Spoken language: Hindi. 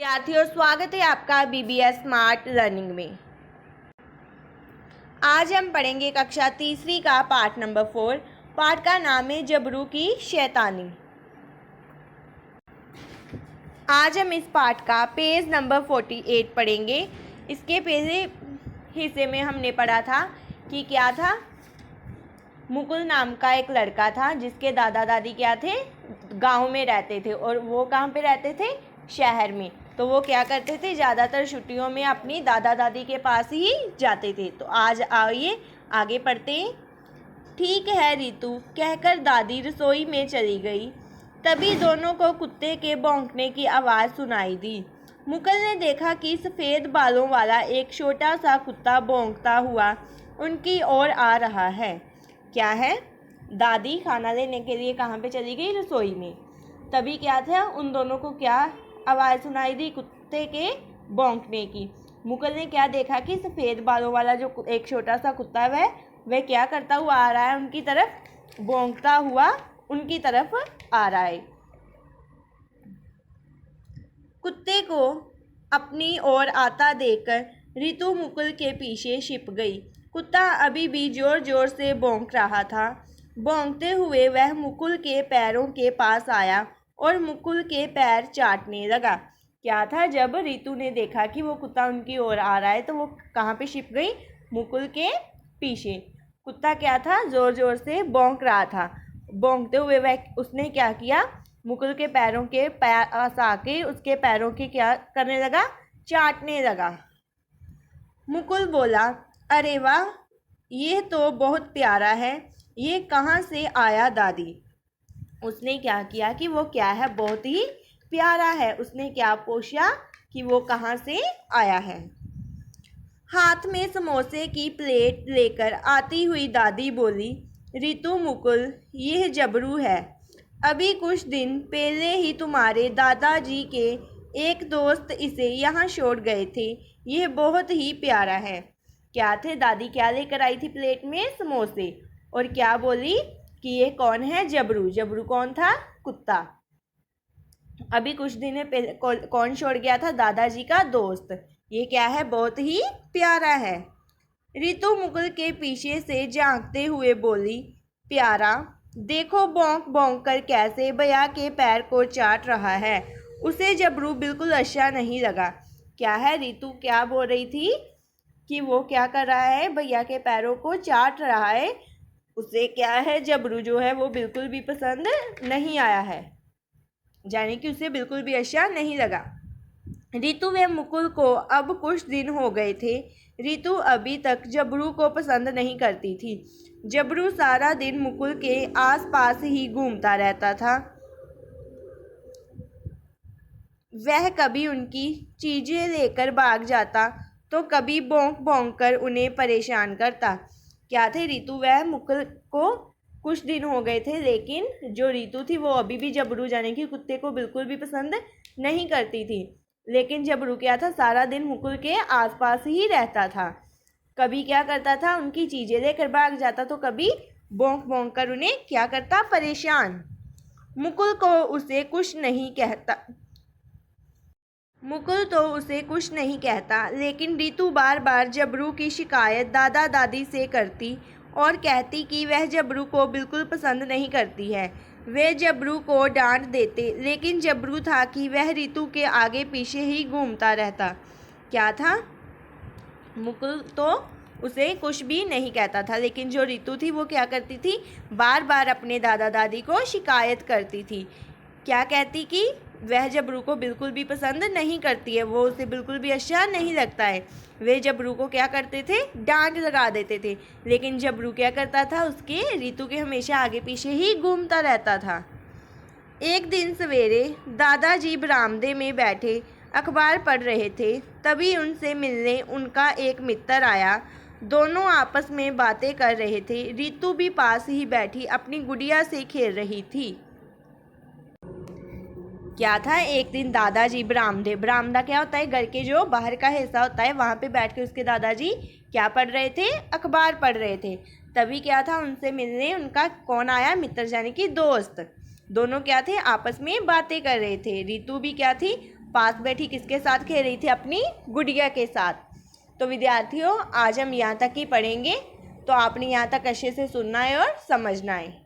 विद्यार्थियों, स्वागत है आपका बीबीएस स्मार्ट लर्निंग में। आज हम पढ़ेंगे कक्षा तीसरी का पाठ नंबर 4। पाठ का नाम है जबरू की शैतानी। आज हम इस पाठ का पेज नंबर 48 पढ़ेंगे। इसके पहले हिस्से में हमने पढ़ा था कि क्या था, मुकुल नाम का एक लड़का था जिसके दादा दादी क्या थे, गांव में रहते थे और वो कहाँ पे रहते थे, शहर में। तो वो क्या करते थे, ज़्यादातर छुट्टियों में अपनी दादा दादी के पास ही जाते थे। तो आज आइए आगे पढ़ते हैं। ठीक है रितु, कहकर दादी रसोई में चली गई। तभी दोनों को कुत्ते के भौंकने की आवाज़ सुनाई दी। मुकुल ने देखा कि सफ़ेद बालों वाला एक छोटा सा कुत्ता भौंकता हुआ उनकी ओर आ रहा है। क्या है, दादी खाना लेने के लिए कहाँ पे चली गई, रसोई में। तभी क्या था, उन दोनों को क्या आवाज़ सुनाई दी, कुत्ते के भौंकने की। मुकुल ने क्या देखा कि सफ़ेद बालों वाला जो एक छोटा सा कुत्ता है वह क्या करता हुआ आ रहा है, उनकी तरफ भौंकता हुआ उनकी तरफ आ रहा है। कुत्ते को अपनी ओर आता देखकर रितु मुकुल के पीछे छिप गई। कुत्ता अभी भी जोर जोर से भौंक रहा था। भौंकते हुए वह मुकुल के पैरों के पास आया और मुकुल के पैर चाटने लगा। क्या था, जब रितु ने देखा कि वो कुत्ता उनकी ओर आ रहा है तो वो कहाँ पे छिप गई, मुकुल के पीछे। कुत्ता क्या था, जोर जोर से भौंक रहा था। भौंकते हुए वह उसने क्या किया, मुकुल के पैरों के पास आके उसके पैरों की क्या करने लगा, चाटने लगा। मुकुल बोला, अरे वाह, ये तो बहुत प्यारा है, ये कहाँ से आया दादी। उसने क्या किया कि वो क्या है, बहुत ही प्यारा है। उसने क्या पूछा कि वो कहाँ से आया है। हाथ में समोसे की प्लेट लेकर आती हुई दादी बोली, रितु मुकुल, यह जबरू है। अभी कुछ दिन पहले ही तुम्हारे दादाजी के एक दोस्त इसे यहाँ छोड़ गए थे। यह बहुत ही प्यारा है। क्या थे, दादी क्या लेकर आई थी प्लेट में, समोसे। और क्या बोली कि ये कौन है, जबरू। जबरू कौन था, कुत्ता। अभी कुछ दिन पहले कौन छोड़ गया था, दादाजी का दोस्त। ये क्या है, बहुत ही प्यारा है। रितु मुकुल के पीछे से झांकते हुए बोली, प्यारा, देखो भौंक भौंक कर कैसे भैया के पैर को चाट रहा है। उसे जबरू बिल्कुल अच्छा नहीं लगा। क्या है, रितु क्या बोल रही थी कि वो क्या कर रहा है, भैया के पैरों को चाट रहा है। उसे क्या है, जबरू जो है वो बिल्कुल भी पसंद नहीं आया है, यानी कि उसे बिल्कुल भी अच्छा नहीं लगा। रितु व मुकुल को अब कुछ दिन हो गए थे। रितु अभी तक जबरू को पसंद नहीं करती थी। जबरू सारा दिन मुकुल के आसपास ही घूमता रहता था। वह कभी उनकी चीजें लेकर भाग जाता तो कभी भौंक भौंक कर उन्हें परेशान करता। क्या थे, रितु व मुकुल को कुछ दिन हो गए थे, लेकिन जो रितु थी वो अभी भी जबरू यानी कि कुत्ते को बिल्कुल भी पसंद नहीं करती थी। लेकिन जबरू क्या था, सारा दिन मुकुल के आसपास ही रहता था। कभी क्या करता था, उनकी चीजें लेकर भाग जाता तो कभी भौंक भौंक कर उन्हें क्या करता, परेशान। मुकुल को उसे कुछ नहीं कहता मुकुल तो उसे कुछ नहीं कहता, लेकिन रितु बार बार जबरू की शिकायत दादा दादी से करती और कहती कि वह जबरू को बिल्कुल पसंद नहीं करती है। वे जबरू को डांट देते, लेकिन जबरू था कि वह रितु के आगे पीछे ही घूमता रहता। क्या था, मुकुल तो उसे कुछ भी नहीं कहता था, लेकिन जो रितु थी वो क्या करती थी, बार बार अपने दादा दादी को शिकायत करती थी। क्या कहती कि वह जबरू को बिल्कुल भी पसंद नहीं करती है, वो उसे बिल्कुल भी अच्छा नहीं लगता है। वे जबरू को क्या करते थे, डांट लगा देते थे, लेकिन जबरू क्या करता था, उसके रितु के हमेशा आगे पीछे ही घूमता रहता था। एक दिन सवेरे दादाजी बरामदे में बैठे अखबार पढ़ रहे थे। तभी उनसे मिलने उनका एक मित्र आया। दोनों आपस में बातें कर रहे थे। रितु भी पास ही बैठी अपनी गुड़िया से खेल रही थी। क्या था, एक दिन दादाजी बरामदा क्या होता है, घर के जो बाहर का हिस्सा होता है, वहाँ पे बैठ के उसके दादाजी क्या पढ़ रहे थे, अखबार पढ़ रहे थे। तभी क्या था, उनसे मिलने उनका कौन आया, मित्र यानी कि दोस्त। दोनों क्या थे, आपस में बातें कर रहे थे। रितु भी क्या थी, पास बैठी किसके साथ खेल रही थी? अपनी गुड़िया के साथ। तो विद्यार्थियों, आज हम यहाँ तक ही पढ़ेंगे, तो आपने यहाँ तक अच्छे से सुनना है और समझना है।